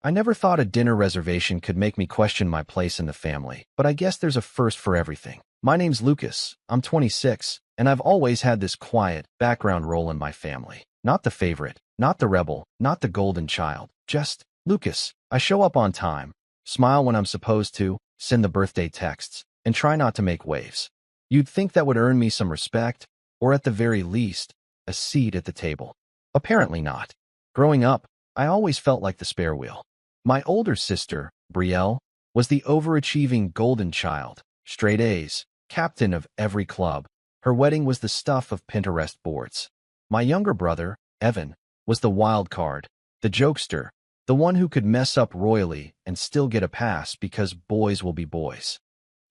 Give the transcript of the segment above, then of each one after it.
I never thought a dinner reservation could make me question my place in the family, but I guess there's a first for everything. My name's Lucas, I'm 26, and I've always had this quiet, background role in my family. Not the favorite, not the rebel, not the golden child, just Lucas. I show up on time, smile when I'm supposed to, send the birthday texts, and try not to make waves. You'd think that would earn me some respect, or at the very least, a seat at the table. Apparently not. Growing up, I always felt like the spare wheel. My older sister, Brielle, was the overachieving golden child, straight A's, captain of every club. Her wedding was the stuff of Pinterest boards. My younger brother, Evan, was the wild card, the jokester, the one who could mess up royally and still get a pass because boys will be boys.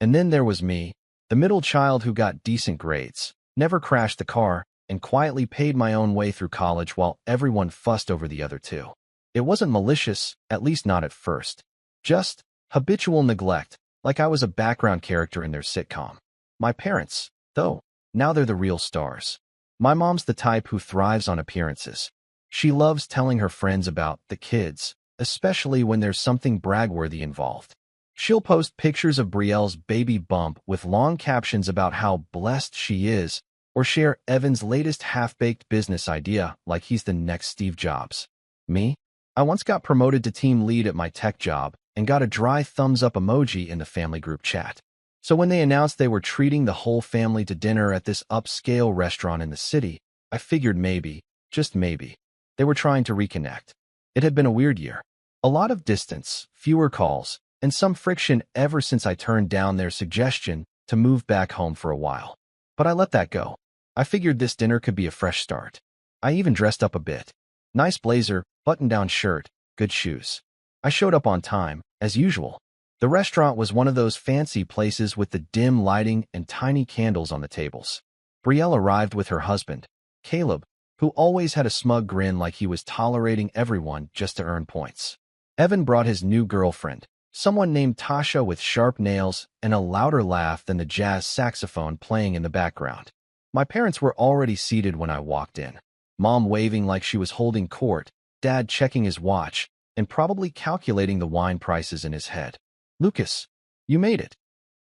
And then there was me, the middle child who got decent grades, never crashed the car, and quietly paid my own way through college while everyone fussed over the other two. It wasn't malicious, at least not at first. Just habitual neglect, like I was a background character in their sitcom. My parents, though, now they're the real stars. My mom's the type who thrives on appearances. She loves telling her friends about the kids, especially when there's something brag-worthy involved. She'll post pictures of Brielle's baby bump with long captions about how blessed she is, or share Evan's latest half-baked business idea like he's the next Steve Jobs. Me? I once got promoted to team lead at my tech job and got a dry thumbs-up emoji in the family group chat. So when they announced they were treating the whole family to dinner at this upscale restaurant in the city, I figured maybe, just maybe, they were trying to reconnect. It had been a weird year. A lot of distance, fewer calls, and some friction ever since I turned down their suggestion to move back home for a while. But I let that go. I figured this dinner could be a fresh start. I even dressed up a bit. Nice blazer, button-down shirt, good shoes. I showed up on time, as usual. The restaurant was one of those fancy places with the dim lighting and tiny candles on the tables. Brielle arrived with her husband, Caleb, who always had a smug grin like he was tolerating everyone just to earn points. Evan brought his new girlfriend, someone named Tasha with sharp nails and a louder laugh than the jazz saxophone playing in the background. My parents were already seated when I walked in. Mom waving like she was holding court, Dad checking his watch, and probably calculating the wine prices in his head. "Lucas, you made it,"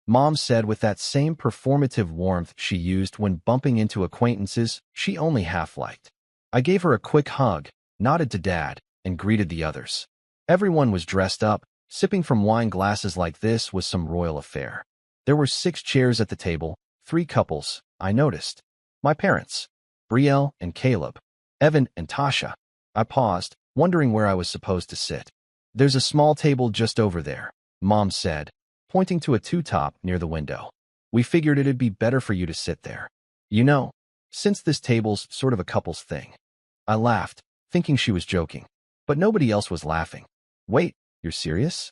Mom said with that same performative warmth she used when bumping into acquaintances she only half-liked. I gave her a quick hug, nodded to Dad, and greeted the others. Everyone was dressed up. Sipping from wine glasses like this was some royal affair. There were 6 chairs at the table, 3 couples, I noticed. My parents, Brielle and Caleb, Evan and Tasha. I paused, wondering where I was supposed to sit. "There's a small table just over there," Mom said, pointing to a two-top near the window. "We figured it'd be better for you to sit there. You know, since this table's sort of a couple's thing." I laughed, thinking she was joking, but nobody else was laughing. "Wait, you're serious?"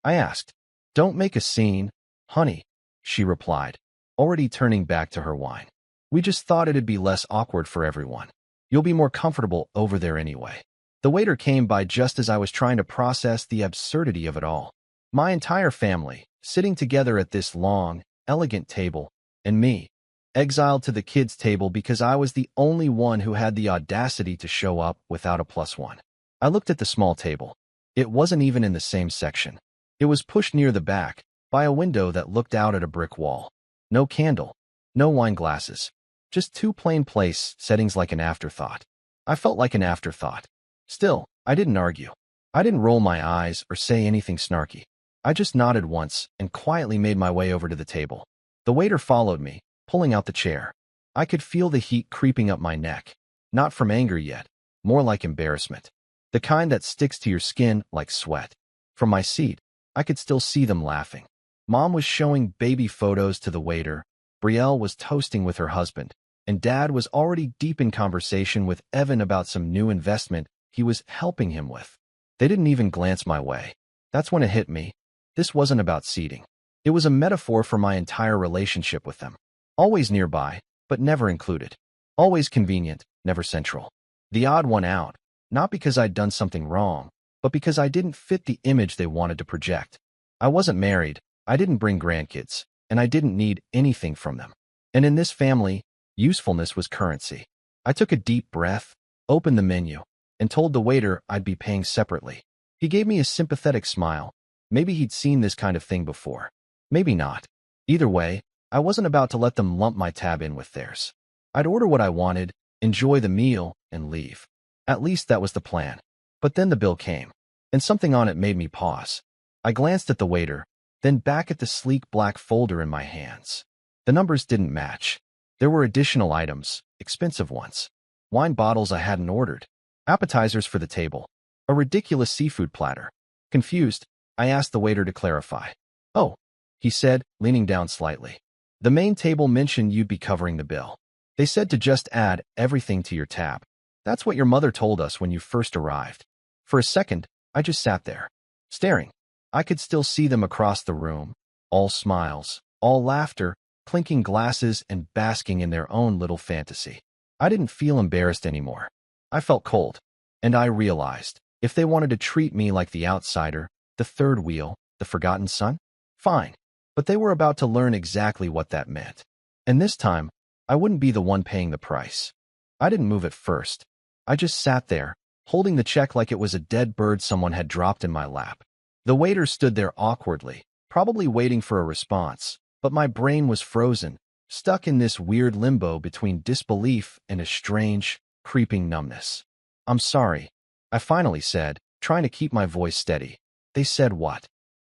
I asked. "Don't make a scene, honey," she replied, already turning back to her wine. "We just thought it'd be less awkward for everyone. You'll be more comfortable over there anyway." The waiter came by just as I was trying to process the absurdity of it all. My entire family, sitting together at this long, elegant table, and me, exiled to the kids' table because I was the only one who had the audacity to show up without a +1. I looked at the small table. It wasn't even in the same section. It was pushed near the back, by a window that looked out at a brick wall. No candle, no wine glasses, just 2 plain place settings like an afterthought. I felt like an afterthought. Still, I didn't argue. I didn't roll my eyes or say anything snarky. I just nodded once and quietly made my way over to the table. The waiter followed me, pulling out the chair. I could feel the heat creeping up my neck. Not from anger yet, more like embarrassment. The kind that sticks to your skin like sweat. From my seat, I could still see them laughing. Mom was showing baby photos to the waiter, Brielle was toasting with her husband, and Dad was already deep in conversation with Evan about some new investment he was helping him with. They didn't even glance my way. That's when it hit me. This wasn't about seating. It was a metaphor for my entire relationship with them. Always nearby, but never included. Always convenient, never central. The odd one out. Not because I'd done something wrong, but because I didn't fit the image they wanted to project. I wasn't married, I didn't bring grandkids, and I didn't need anything from them. And in this family, usefulness was currency. I took a deep breath, opened the menu, and told the waiter I'd be paying separately. He gave me a sympathetic smile. Maybe he'd seen this kind of thing before. Maybe not. Either way, I wasn't about to let them lump my tab in with theirs. I'd order what I wanted, enjoy the meal, and leave. At least that was the plan. But then the bill came, and something on it made me pause. I glanced at the waiter, then back at the sleek black folder in my hands. The numbers didn't match. There were additional items, expensive ones. Wine bottles I hadn't ordered. Appetizers for the table. A ridiculous seafood platter. Confused, I asked the waiter to clarify. "Oh," he said, leaning down slightly. "The main table mentioned you'd be covering the bill. They said to just add everything to your tab. That's what your mother told us when you first arrived." For a second, I just sat there, staring. I could still see them across the room, all smiles, all laughter, clinking glasses and basking in their own little fantasy. I didn't feel embarrassed anymore. I felt cold, and I realized, if they wanted to treat me like the outsider, the third wheel, the forgotten son, fine. But they were about to learn exactly what that meant. And this time, I wouldn't be the one paying the price. I didn't move at first. I just sat there, holding the check like it was a dead bird someone had dropped in my lap. The waiter stood there awkwardly, probably waiting for a response, but my brain was frozen, stuck in this weird limbo between disbelief and a strange, creeping numbness. "I'm sorry," I finally said, trying to keep my voice steady. "They said what?"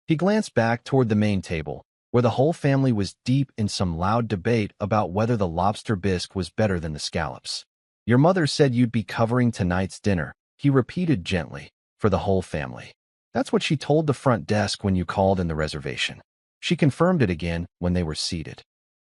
He glanced back toward the main table, where the whole family was deep in some loud debate about whether the lobster bisque was better than the scallops. "Your mother said you'd be covering tonight's dinner," he repeated gently, "for the whole family. That's what she told the front desk when you called in the reservation. She confirmed it again when they were seated.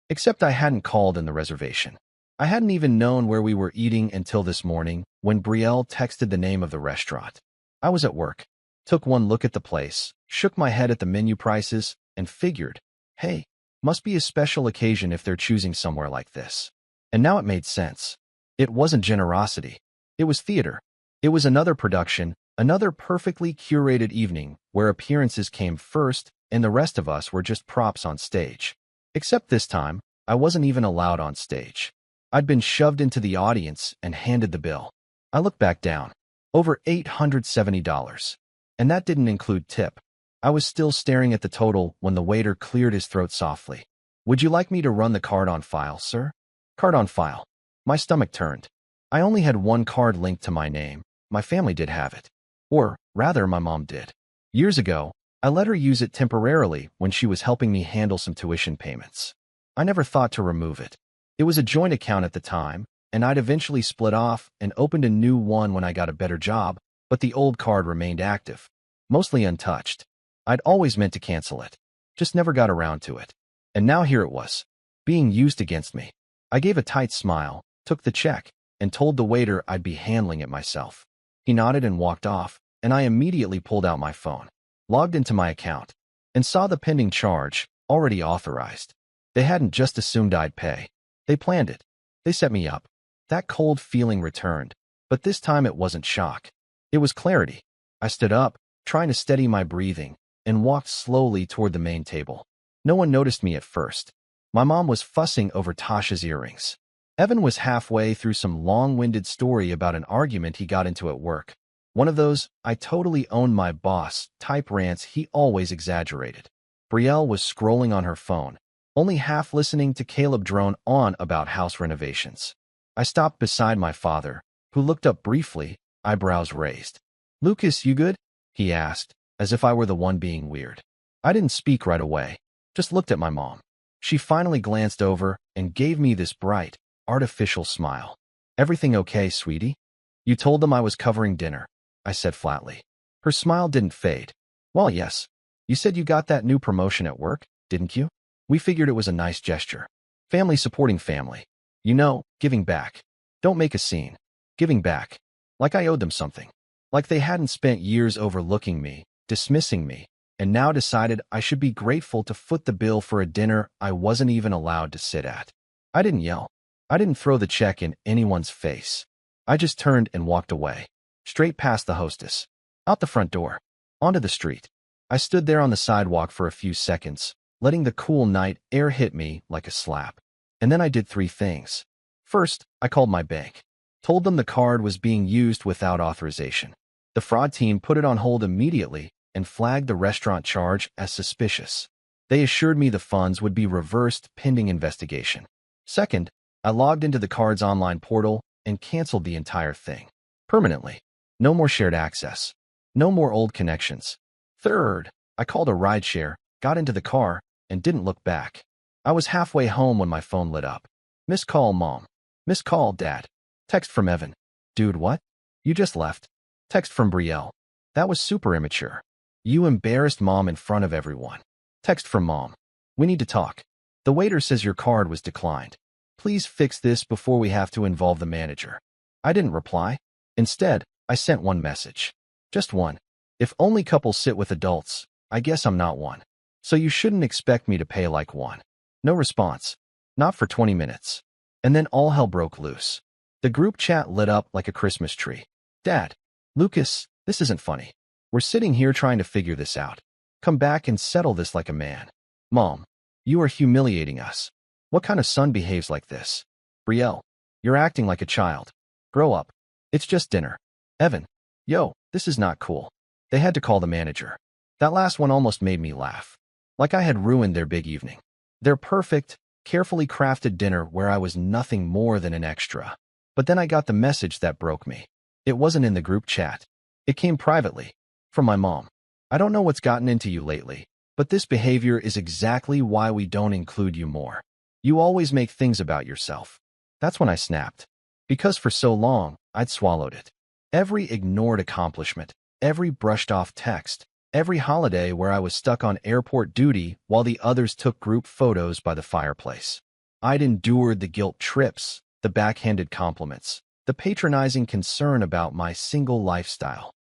Except I hadn't called in the reservation. I hadn't even known where we were eating until this morning when Brielle texted the name of the restaurant. I was at work, took one look at the place, shook my head at the menu prices, and figured, hey, must be a special occasion if they're choosing somewhere like this. And now it made sense. It wasn't generosity. It was theater. It was another production, another perfectly curated evening where appearances came first and the rest of us were just props on stage. Except this time, I wasn't even allowed on stage. I'd been shoved into the audience and handed the bill. I looked back down. Over $870. And that didn't include tip. I was still staring at the total when the waiter cleared his throat softly. "Would you like me to run the card on file, sir?" Card on file. My stomach turned. I only had one card linked to my name. My family did have it. Or, rather, my mom did. Years ago, I let her use it temporarily when she was helping me handle some tuition payments. I never thought to remove it. It was a joint account at the time, and I'd eventually split off and opened a new one when I got a better job, but the old card remained active, mostly untouched. I'd always meant to cancel it, just never got around to it. And now here it was, being used against me. I gave a tight smile, took the check, and told the waiter I'd be handling it myself. He nodded and walked off, and I immediately pulled out my phone, logged into my account, and saw the pending charge, already authorized. They hadn't just assumed I'd pay. They planned it. They set me up. That cold feeling returned, but this time it wasn't shock. It was clarity. I stood up, trying to steady my breathing, and walked slowly toward the main table. No one noticed me at first. My mom was fussing over Tasha's earrings. Evan was halfway through some long-winded story about an argument he got into at work. One of those, I totally own my boss, type rants he always exaggerated. Brielle was scrolling on her phone, only half listening to Caleb drone on about house renovations. I stopped beside my father, who looked up briefly, eyebrows raised. "Lucas, you good?" he asked, as if I were the one being weird. I didn't speak right away, just looked at my mom. She finally glanced over and gave me this bright, artificial smile. "Everything okay, sweetie?" "You told them I was covering dinner," I said flatly. Her smile didn't fade. "Well, yes. You said you got that new promotion at work, didn't you? We figured it was a nice gesture. Family supporting family. You know, giving back. Don't make a scene. Giving back. Like I owed them something. Like they hadn't spent years overlooking me, dismissing me, and now decided I should be grateful to foot the bill for a dinner I wasn't even allowed to sit at." I didn't yell. I didn't throw the check in anyone's face. I just turned and walked away, straight past the hostess, out the front door, onto the street. I stood there on the sidewalk for a few seconds, letting the cool night air hit me like a slap. And then I did three things. First, I called my bank, told them the card was being used without authorization. The fraud team put it on hold immediately and flagged the restaurant charge as suspicious. They assured me the funds would be reversed pending investigation. Second, I logged into the card's online portal and canceled the entire thing. Permanently. No more shared access. No more old connections. Third, I called a rideshare, got into the car, and didn't look back. I was halfway home when my phone lit up. Missed call, Mom. Missed call, Dad. Text from Evan. Dude, what? You just left. Text from Brielle. That was super immature. You embarrassed Mom in front of everyone. Text from Mom. We need to talk. The waiter says your card was declined. Please fix this before we have to involve the manager. I didn't reply. Instead, I sent one message. Just one. If only couples sit with adults, I guess I'm not one. So you shouldn't expect me to pay like one. No response. Not for 20 minutes. And then all hell broke loose. The group chat lit up like a Christmas tree. Dad, Lucas, this isn't funny. We're sitting here trying to figure this out. Come back and settle this like a man. Mom, you are humiliating us. What kind of son behaves like this? Brielle, you're acting like a child. Grow up. It's just dinner. Evan, yo, this is not cool. They had to call the manager. That last one almost made me laugh. Like I had ruined their big evening. Their perfect, carefully crafted dinner where I was nothing more than an extra. But then I got the message that broke me. It wasn't in the group chat. It came privately. From my mom. I don't know what's gotten into you lately, but this behavior is exactly why we don't include you more. You always make things about yourself. That's when I snapped. Because for so long, I'd swallowed it. Every ignored accomplishment, every brushed off text, every holiday where I was stuck on airport duty while the others took group photos by the fireplace. I'd endured the guilt trips, the backhanded compliments, the patronizing concern about my single lifestyle.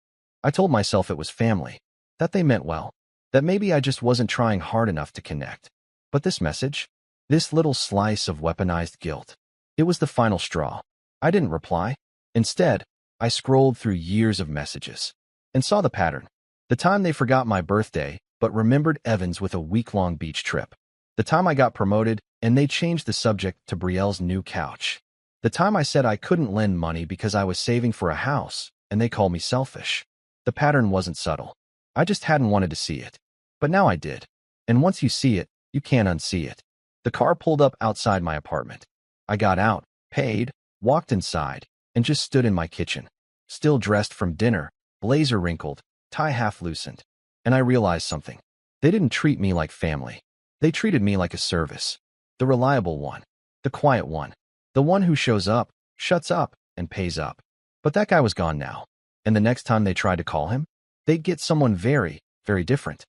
I told myself it was family, that they meant well, that maybe I just wasn't trying hard enough to connect. But this message, this little slice of weaponized guilt, it was the final straw. I didn't reply. Instead, I scrolled through years of messages and saw the pattern. The time they forgot my birthday, but remembered Evan's with a week-long beach trip. The time I got promoted and they changed the subject to Brielle's new couch. The time I said I couldn't lend money because I was saving for a house and they called me selfish. The pattern wasn't subtle. I just hadn't wanted to see it. But now I did. And once you see it, you can't unsee it. The car pulled up outside my apartment. I got out, paid, walked inside, and just stood in my kitchen. Still dressed from dinner, blazer wrinkled, tie half loosened. And I realized something. They didn't treat me like family. They treated me like a service. The reliable one. The quiet one. The one who shows up, shuts up, and pays up. But that guy was gone now. And the next time they tried to call him, they'd get someone very, very different.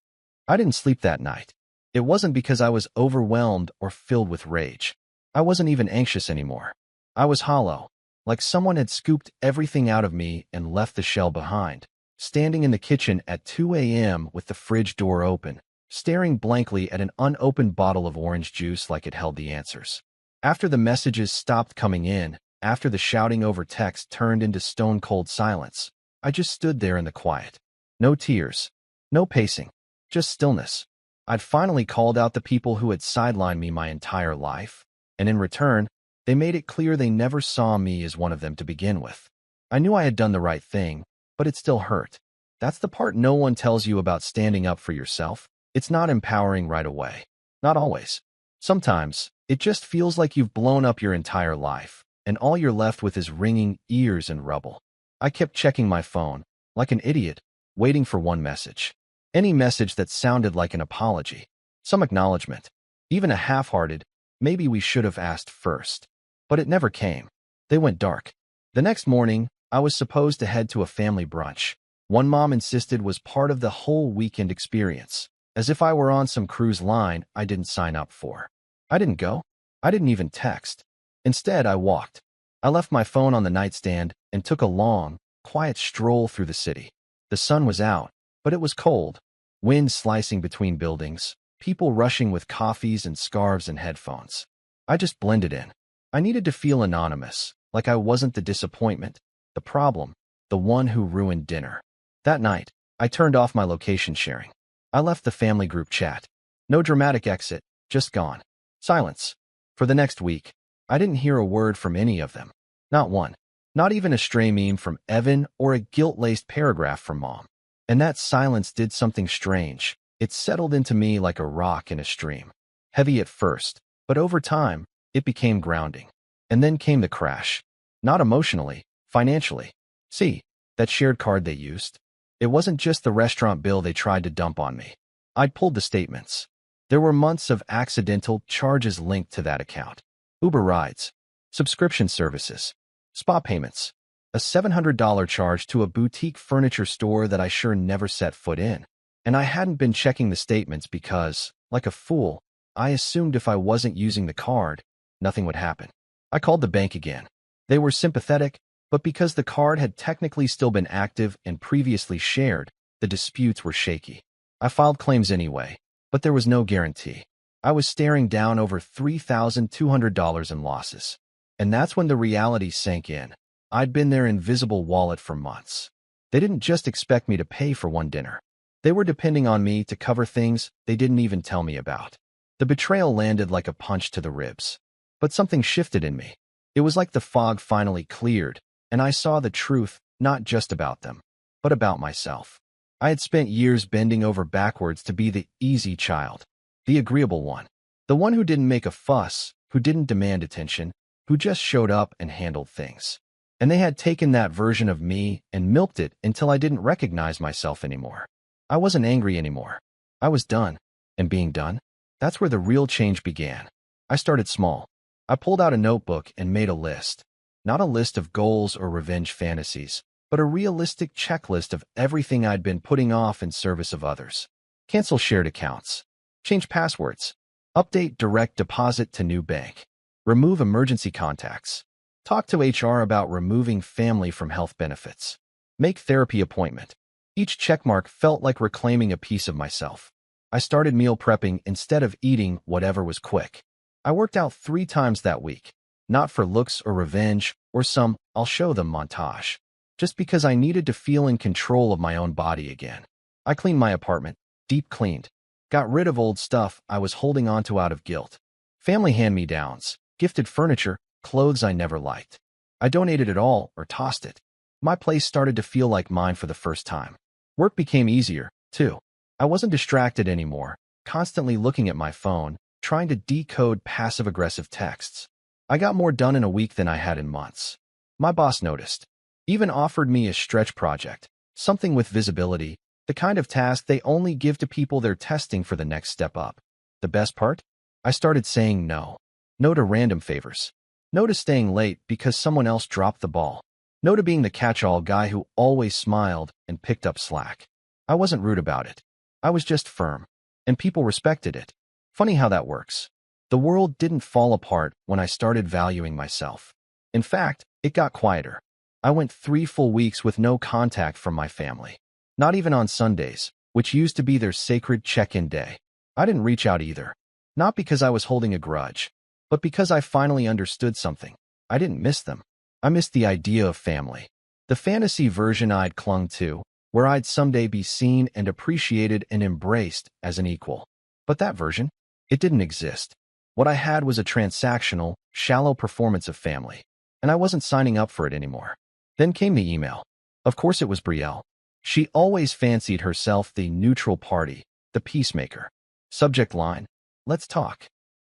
I didn't sleep that night. It wasn't because I was overwhelmed or filled with rage. I wasn't even anxious anymore. I was hollow, like someone had scooped everything out of me and left the shell behind, standing in the kitchen at 2 a.m. with the fridge door open, staring blankly at an unopened bottle of orange juice like it held the answers. After the messages stopped coming in, after the shouting over text turned into stone-cold silence, I just stood there in the quiet. No tears. No pacing. Just stillness. I'd finally called out the people who had sidelined me my entire life, and in return, they made it clear they never saw me as one of them to begin with. I knew I had done the right thing, but it still hurt. That's the part no one tells you about standing up for yourself. It's not empowering right away. Not always. Sometimes, it just feels like you've blown up your entire life, and all you're left with is ringing ears and rubble. I kept checking my phone, like an idiot, waiting for one message. Any message that sounded like an apology, some acknowledgement, even a half-hearted, maybe we should have asked first. But it never came. They went dark. The next morning, I was supposed to head to a family brunch. One mom insisted was part of the whole weekend experience, as if I were on some cruise line I didn't sign up for. I didn't go. I didn't even text. Instead, I walked. I left my phone on the nightstand and took a long, quiet stroll through the city. The sun was out, but it was cold. Wind slicing between buildings, people rushing with coffees and scarves and headphones. I just blended in. I needed to feel anonymous, like I wasn't the disappointment, the problem, the one who ruined dinner. That night, I turned off my location sharing. I left the family group chat. No dramatic exit, just gone. Silence. For the next week, I didn't hear a word from any of them. Not one. Not even a stray meme from Evan or a guilt-laced paragraph from Mom. And that silence did something strange. It settled into me like a rock in a stream. Heavy at first, but over time, it became grounding. And then came the crash. Not emotionally, financially. See, that shared card they used? It wasn't just the restaurant bill they tried to dump on me. I'd pulled the statements. There were months of accidental charges linked to that account. Uber rides, subscription services, spa payments, a $700 charge to a boutique furniture store that I sure never set foot in. And I hadn't been checking the statements because, like a fool, I assumed if I wasn't using the card, nothing would happen. I called the bank again. They were sympathetic, but because the card had technically still been active and previously shared, the disputes were shaky. I filed claims anyway, but there was no guarantee. I was staring down over $3,200 in losses. And that's when the reality sank in. I'd been their invisible wallet for months. They didn't just expect me to pay for one dinner. They were depending on me to cover things they didn't even tell me about. The betrayal landed like a punch to the ribs. But something shifted in me. It was like the fog finally cleared, and I saw the truth, not just about them, but about myself. I had spent years bending over backwards to be the easy child, the agreeable one, the one who didn't make a fuss, who didn't demand attention, who just showed up and handled things. And they had taken that version of me and milked it until I didn't recognize myself anymore. I wasn't angry anymore. I was done. And being done, that's where the real change began. I started small. I pulled out a notebook and made a list. Not a list of goals or revenge fantasies, but a realistic checklist of everything I'd been putting off in service of others. Cancel shared accounts. Change passwords. Update direct deposit to new bank. Remove emergency contacts. Talk to HR about removing family from health benefits. Make therapy appointment. Each checkmark felt like reclaiming a piece of myself. I started meal prepping instead of eating whatever was quick. I worked out 3 times that week, not for looks or revenge or some "I'll show them" montage, just because I needed to feel in control of my own body again. I cleaned my apartment, deep cleaned, got rid of old stuff I was holding onto out of guilt. Family hand-me-downs, gifted furniture, clothes I never liked. I donated it all or tossed it. My place started to feel like mine for the first time. Work became easier, too. I wasn't distracted anymore, constantly looking at my phone, trying to decode passive-aggressive texts. I got more done in a week than I had in months. My boss noticed. Even offered me a stretch project, something with visibility, the kind of task they only give to people they're testing for the next step up. The best part? I started saying no. No to random favors. No to staying late because someone else dropped the ball. No to being the catch-all guy who always smiled and picked up slack. I wasn't rude about it. I was just firm. And people respected it. Funny how that works. The world didn't fall apart when I started valuing myself. In fact, it got quieter. I went 3 full weeks with no contact from my family. Not even on Sundays, which used to be their sacred check-in day. I didn't reach out either. Not because I was holding a grudge, but because I finally understood something. I didn't miss them. I missed the idea of family. The fantasy version I'd clung to, where I'd someday be seen and appreciated and embraced as an equal. But that version? It didn't exist. What I had was a transactional, shallow performance of family, and I wasn't signing up for it anymore. Then came the email. Of course it was Brielle. She always fancied herself the neutral party, the peacemaker. Subject line: let's talk.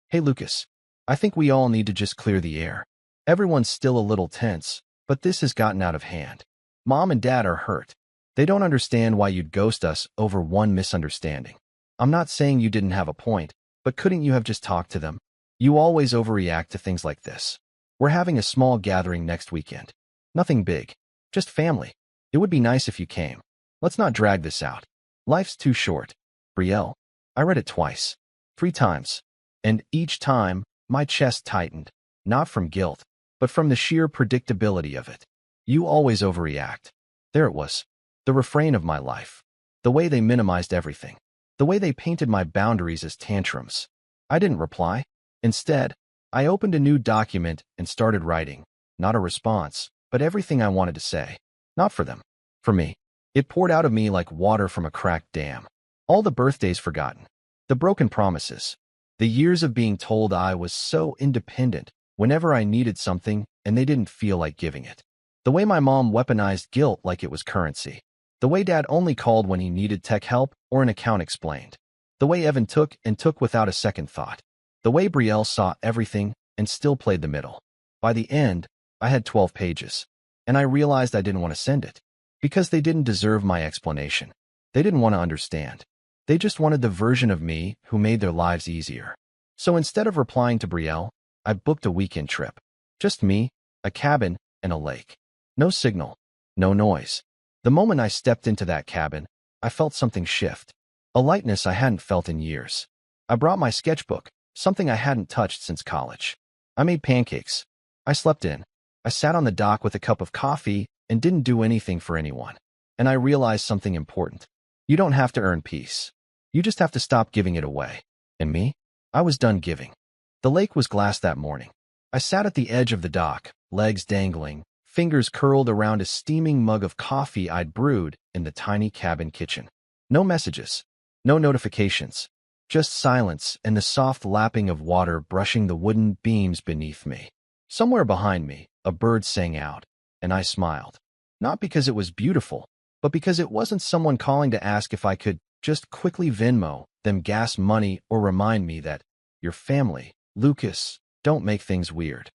Hey Lucas, I think we all need to just clear the air. Everyone's still a little tense, but this has gotten out of hand. Mom and Dad are hurt. They don't understand why you'd ghost us over one misunderstanding. I'm not saying you didn't have a point, but couldn't you have just talked to them? You always overreact to things like this. We're having a small gathering next weekend. Nothing big. Just family. It would be nice if you came. Let's not drag this out. Life's too short. Brielle. I read it twice. 3 times. And each time, my chest tightened. Not from guilt, but from the sheer predictability of it. You always overreact. There it was. The refrain of my life. The way they minimized everything. The way they painted my boundaries as tantrums. I didn't reply. Instead, I opened a new document and started writing. Not a response, but everything I wanted to say. Not for them. For me. It poured out of me like water from a cracked dam. All the birthdays forgotten. The broken promises. The years of being told I was so independent whenever I needed something and they didn't feel like giving it. The way my mom weaponized guilt like it was currency. The way Dad only called when he needed tech help or an account explained. The way Evan took and took without a second thought. The way Brielle saw everything and still played the middle. By the end, I had 12 pages. And I realized I didn't want to send it. Because they didn't deserve my explanation. They didn't want to understand. They just wanted the version of me who made their lives easier. So instead of replying to Brielle, I booked a weekend trip. Just me, a cabin, and a lake. No signal. No noise. The moment I stepped into that cabin, I felt something shift. A lightness I hadn't felt in years. I brought my sketchbook, something I hadn't touched since college. I made pancakes. I slept in. I sat on the dock with a cup of coffee and didn't do anything for anyone. And I realized something important. You don't have to earn peace. You just have to stop giving it away. And me? I was done giving. The lake was glass that morning. I sat at the edge of the dock, legs dangling, fingers curled around a steaming mug of coffee I'd brewed in the tiny cabin kitchen. No messages. No notifications. Just silence and the soft lapping of water brushing the wooden beams beneath me. Somewhere behind me, a bird sang out, and I smiled. Not because it was beautiful, but because it wasn't someone calling to ask if I could just quickly Venmo them gas money or remind me that your family, Lucas, don't make things weird.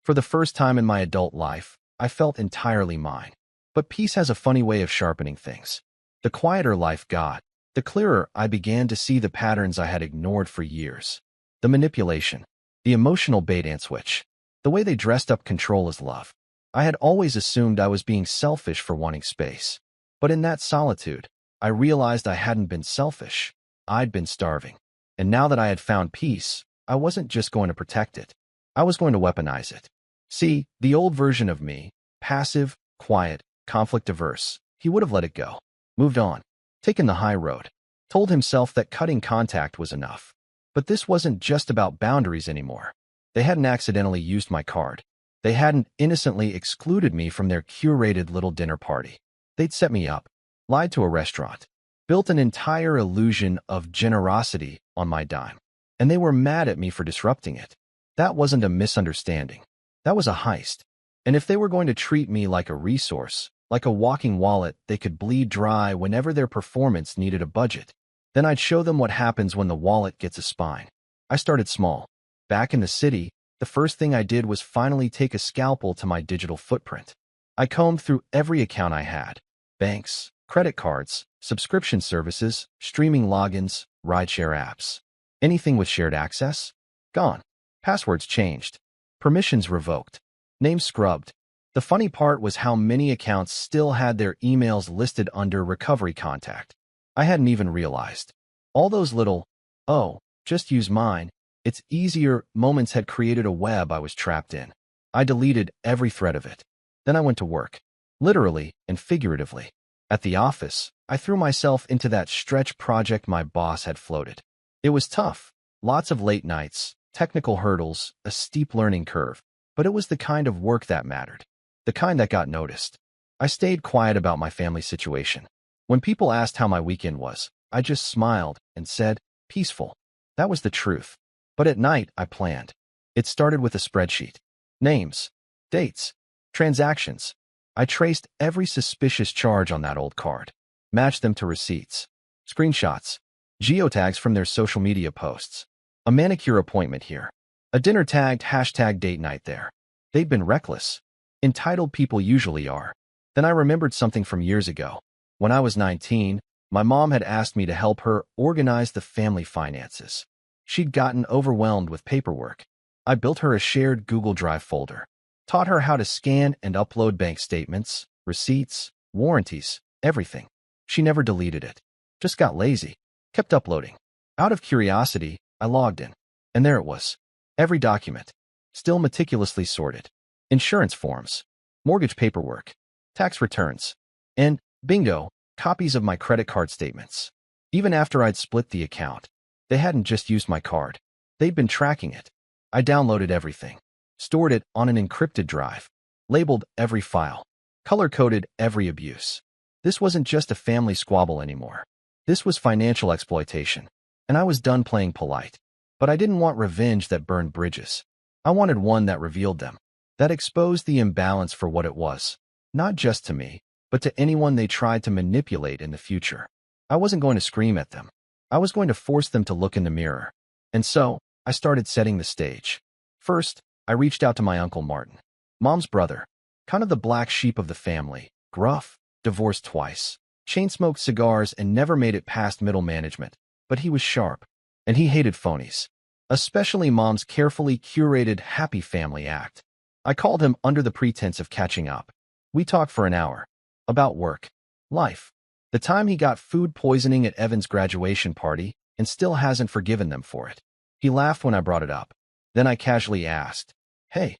For the first time in my adult life, I felt entirely mine. But peace has a funny way of sharpening things. The quieter life got, the clearer I began to see the patterns I had ignored for years. The manipulation, the emotional bait and switch, the way they dressed up control as love. I had always assumed I was being selfish for wanting space. But in that solitude, I realized I hadn't been selfish. I'd been starving. And now that I had found peace, I wasn't just going to protect it. I was going to weaponize it. See, the old version of me, passive, quiet, conflict-averse, he would have let it go. Moved on. Taken the high road. Told himself that cutting contact was enough. But this wasn't just about boundaries anymore. They hadn't accidentally used my card. They hadn't innocently excluded me from their curated little dinner party. They'd set me up, lied to a restaurant, built an entire illusion of generosity on my dime. And they were mad at me for disrupting it. That wasn't a misunderstanding. That was a heist. And if they were going to treat me like a resource, like a walking wallet they could bleed dry whenever their performance needed a budget, then I'd show them what happens when the wallet gets a spine. I started small. Back in the city, the first thing I did was finally take a scalpel to my digital footprint. I combed through every account I had. Banks, credit cards, subscription services, streaming logins, rideshare apps. Anything with shared access? Gone. Passwords changed. Permissions revoked. Names scrubbed. The funny part was how many accounts still had their emails listed under recovery contact. I hadn't even realized. All those little, oh, just use mine, it's easier moments had created a web I was trapped in. I deleted every thread of it. Then I went to work. Literally and figuratively. At the office, I threw myself into that stretch project my boss had floated. It was tough. Lots of late nights, technical hurdles, a steep learning curve. But it was the kind of work that mattered. The kind that got noticed. I stayed quiet about my family situation. When people asked how my weekend was, I just smiled and said, peaceful. That was the truth. But at night, I planned. It started with a spreadsheet. Names, dates, transactions. I traced every suspicious charge on that old card. Matched them to receipts. Screenshots. Geotags from their social media posts. A manicure appointment here. A dinner tagged hashtag date night there. They'd been reckless. Entitled people usually are. Then I remembered something from years ago. When I was 19, my mom had asked me to help her organize the family finances. She'd gotten overwhelmed with paperwork. I built her a shared Google Drive folder. Taught her how to scan and upload bank statements, receipts, warranties, everything. She never deleted it. Just got lazy. Kept uploading. Out of curiosity, I logged in. And there it was. Every document. Still meticulously sorted. Insurance forms. Mortgage paperwork. Tax returns. And, bingo, copies of my credit card statements. Even after I'd split the account. They hadn't just used my card. They'd been tracking it. I downloaded everything. Stored it on an encrypted drive. Labeled every file. Color-coded every abuse. This wasn't just a family squabble anymore. This was financial exploitation. And I was done playing polite. But I didn't want revenge that burned bridges. I wanted one that revealed them. That exposed the imbalance for what it was. not just to me, but to anyone they tried to manipulate in the future. I wasn't going to scream at them. I was going to force them to look in the mirror. And so, I started setting the stage. First, I reached out to my Uncle Martin, Mom's brother, kind of the black sheep of the family, gruff, divorced twice, chain-smoked cigars and never made it past middle management, but he was sharp, and he hated phonies, especially Mom's carefully curated happy family act. I called him under the pretense of catching up. We talked for an hour, about work, life, the time he got food poisoning at Evan's graduation party and still hasn't forgiven them for it. He laughed when I brought it up. Then I casually asked, "Hey,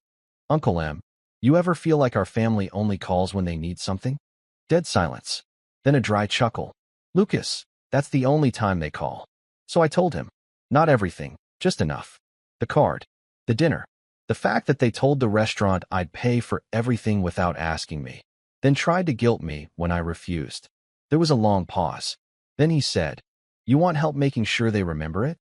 Uncle M, you ever feel like our family only calls when they need something?" Dead silence. Then a dry chuckle. "Lucas, that's the only time they call." So I told him, not everything, just enough. The card, the dinner, the fact that they told the restaurant I'd pay for everything without asking me, then tried to guilt me when I refused. There was a long pause. Then he said, "You want help making sure they remember it?"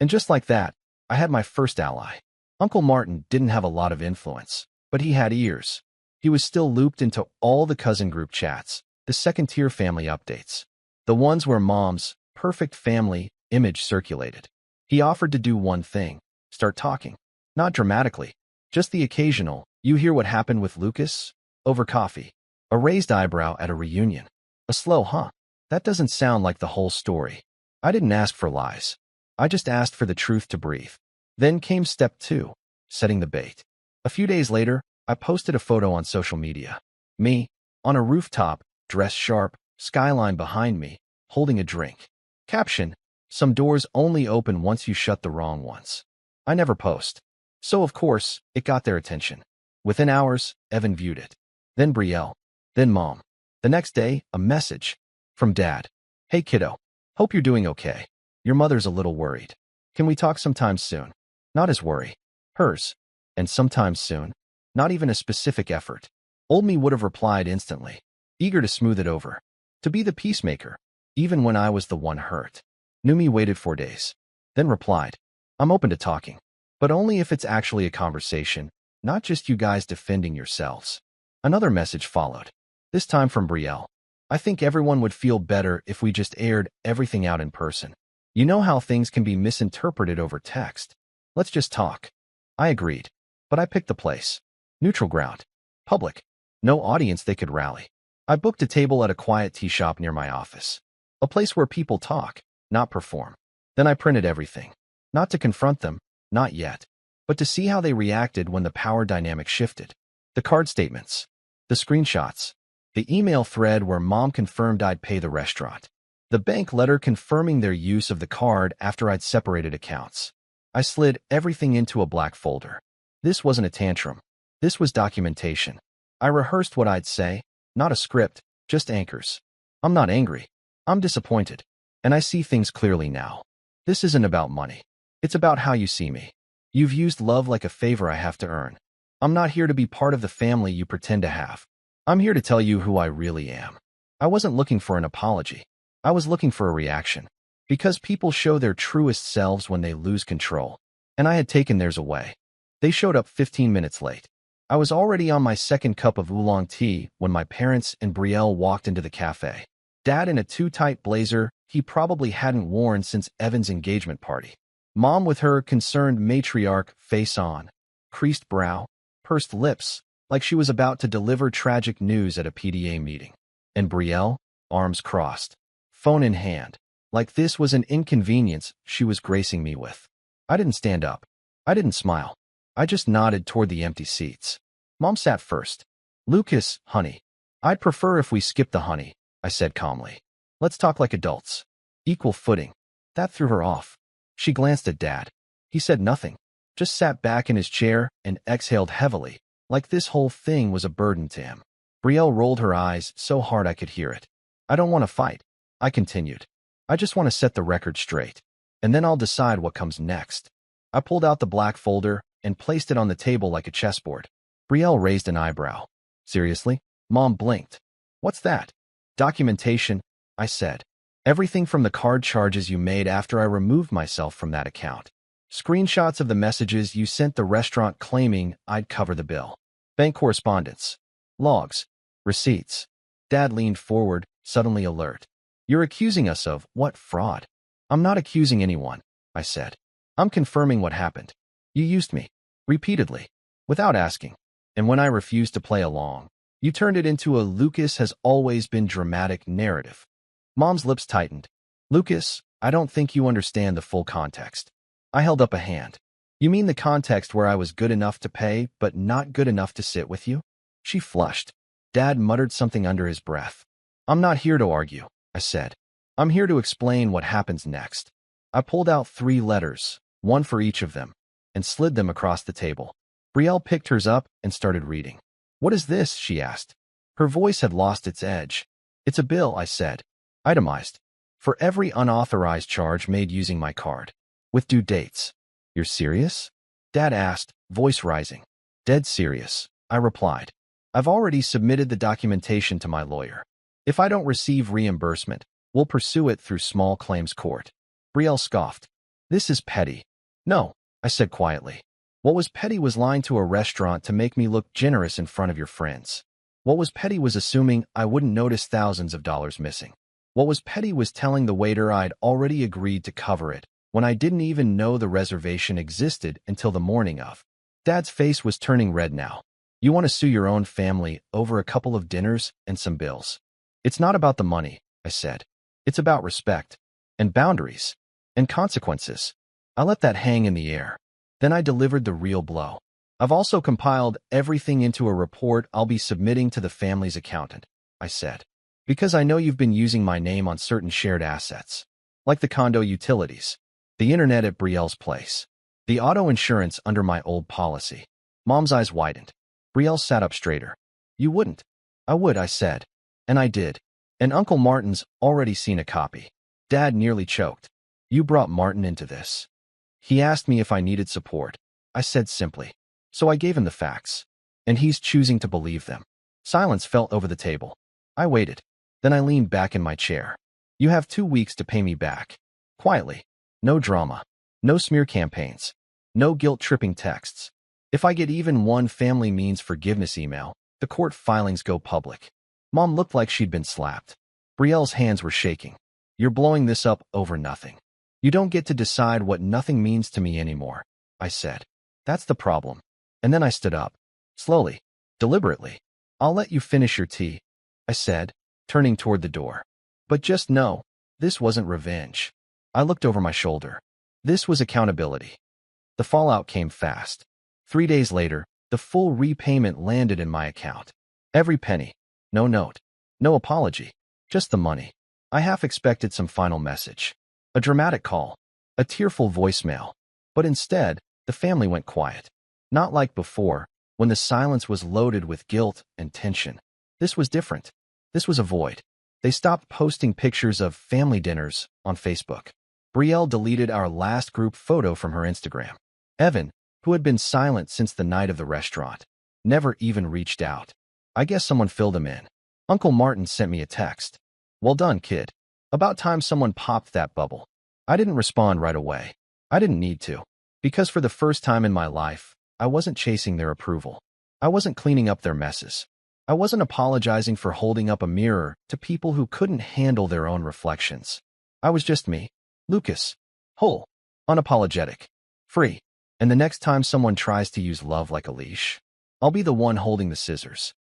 And just like that, I had my first ally. Uncle Martin didn't have a lot of influence, but he had ears. He was still looped into all the cousin group chats, the second-tier family updates, the ones where Mom's perfect family image circulated. He offered to do one thing, start talking. Not dramatically, just the occasional, "You hear what happened with Lucas?" over coffee. A raised eyebrow at a reunion. A slow, "Huh? That doesn't sound like the whole story." I didn't ask for lies. I just asked for the truth to breathe. Then came step 2, setting the bait. A few days later, I posted a photo on social media. Me, on a rooftop, dressed sharp, skyline behind me, holding a drink. Caption, "Some doors only open once you shut the wrong ones." I never post. So of course, it got their attention. Within hours, Evan viewed it. Then Brielle. Then Mom. The next day, a message. From Dad. "Hey kiddo. Hope you're doing okay. Your mother's a little worried. Can we talk sometime soon?" Not his worry. Hers. And sometime soon. Not even a specific effort. Old me would have replied instantly, eager to smooth it over. To be the peacemaker, even when I was the one hurt. New me waited 4 days. Then replied, "I'm open to talking. But only if it's actually a conversation, not just you guys defending yourselves." Another message followed. This time from Brielle. "I think everyone would feel better if we just aired everything out in person. You know how things can be misinterpreted over text. Let's just talk." I agreed. But I picked the place. Neutral ground. Public. No audience they could rally. I booked a table at a quiet tea shop near my office. A place where people talk, not perform. Then I printed everything. Not to confront them, not yet, but to see how they reacted when the power dynamic shifted. The card statements. The screenshots. The email thread where Mom confirmed I'd pay the restaurant. The bank letter confirming their use of the card after I'd separated accounts. I slid everything into a black folder. This wasn't a tantrum. This was documentation. I rehearsed what I'd say, not a script, just anchors. I'm not angry. I'm disappointed. And I see things clearly now. This isn't about money. It's about how you see me. You've used love like a favor I have to earn. I'm not here to be part of the family you pretend to have. I'm here to tell you who I really am. I wasn't looking for an apology. I was looking for a reaction. Because people show their truest selves when they lose control. And I had taken theirs away. They showed up 15 minutes late. I was already on my second cup of oolong tea when my parents and Brielle walked into the cafe. Dad in a too-tight blazer he probably hadn't worn since Evan's engagement party. Mom with her concerned matriarch face on, creased brow, pursed lips, like she was about to deliver tragic news at a PDA meeting. And Brielle, arms crossed, phone in hand, like this was an inconvenience she was gracing me with. I didn't stand up. I didn't smile. I just nodded toward the empty seats. Mom sat first. "Lucas, honey. I'd prefer if we skipped the honey," I said calmly. "Let's talk like adults. Equal footing." That threw her off. She glanced at Dad. He said nothing, just sat back in his chair and exhaled heavily, like this whole thing was a burden to him. Brielle rolled her eyes so hard I could hear it. "I don't want to fight," I continued. "I just want to set the record straight, and then I'll decide what comes next." I pulled out the black folder and placed it on the table like a chessboard. Brielle raised an eyebrow. "Seriously?" Mom blinked. "What's that?" "Documentation," I said. "Everything from the card charges you made after I removed myself from that account. Screenshots of the messages you sent the restaurant claiming I'd cover the bill. Bank correspondence. Logs. Receipts. Dad leaned forward, suddenly alert. You're accusing us of what fraud? I'm not accusing anyone, I said. I'm confirming what happened. You used me. Repeatedly. Without asking. And when I refused to play along, you turned it into a Lucas has always been dramatic narrative. Mom's lips tightened. Lucas, I don't think you understand the full context. I held up a hand. You mean the context where I was good enough to pay, but not good enough to sit with you? She flushed. Dad muttered something under his breath. I'm not here to argue, I said. I'm here to explain what happens next. I pulled out 3 letters, one for each of them, and slid them across the table. Brielle picked hers up and started reading. What is this? She asked. Her voice had lost its edge. It's a bill, I said. Itemized. For every unauthorized charge made using my card. With due dates. You're serious? Dad asked, voice rising. Dead serious, I replied. I've already submitted the documentation to my lawyer. If I don't receive reimbursement, we'll pursue it through small claims court. Brielle scoffed. This is petty. No, I said quietly. What was petty was lying to a restaurant to make me look generous in front of your friends. What was petty was assuming I wouldn't notice thousands of dollars missing. What was petty was telling the waiter I'd already agreed to cover it, when I didn't even know the reservation existed until the morning of. Dad's face was turning red now. You want to sue your own family over a couple of dinners and some bills. It's not about the money, I said. It's about respect, and boundaries, and consequences. I let that hang in the air. Then I delivered the real blow. I've also compiled everything into a report I'll be submitting to the family's accountant, I said. Because I know you've been using my name on certain shared assets, like the condo utilities, the internet at Brielle's place, the auto insurance under my old policy. Mom's eyes widened. Brielle sat up straighter. You wouldn't. I would, I said. And I did. And Uncle Martin's already seen a copy. Dad nearly choked. You brought Martin into this. He asked me if I needed support. I said simply. So I gave him the facts. And he's choosing to believe them. Silence fell over the table. I waited. Then I leaned back in my chair. You have 2 weeks to pay me back. Quietly. No drama. No smear campaigns. No guilt-tripping texts. If I get even one family means forgiveness email, the court filings go public. Mom looked like she'd been slapped. Brielle's hands were shaking. You're blowing this up over nothing. You don't get to decide what nothing means to me anymore, I said. That's the problem. And then I stood up. Slowly. Deliberately. I'll let you finish your tea, I said, turning toward the door. But just know, this wasn't revenge. I looked over my shoulder. This was accountability. The fallout came fast. 3 days later, the full repayment landed in my account. Every penny. No note. No apology. Just the money. I half expected some final message. A dramatic call. A tearful voicemail. But instead, the family went quiet. Not like before, when the silence was loaded with guilt and tension. This was different. This was a void. They stopped posting pictures of family dinners on Facebook. Brielle deleted our last group photo from her Instagram. Evan, who had been silent since the night of the restaurant, never even reached out. I guess someone filled him in. Uncle Martin sent me a text. Well done, kid. About time someone popped that bubble. I didn't respond right away. I didn't need to. Because for the first time in my life, I wasn't chasing their approval. I wasn't cleaning up their messes. I wasn't apologizing for holding up a mirror to people who couldn't handle their own reflections. I was just me, Lucas. Whole. Unapologetic. Free. And the next time someone tries to use love like a leash, I'll be the one holding the scissors.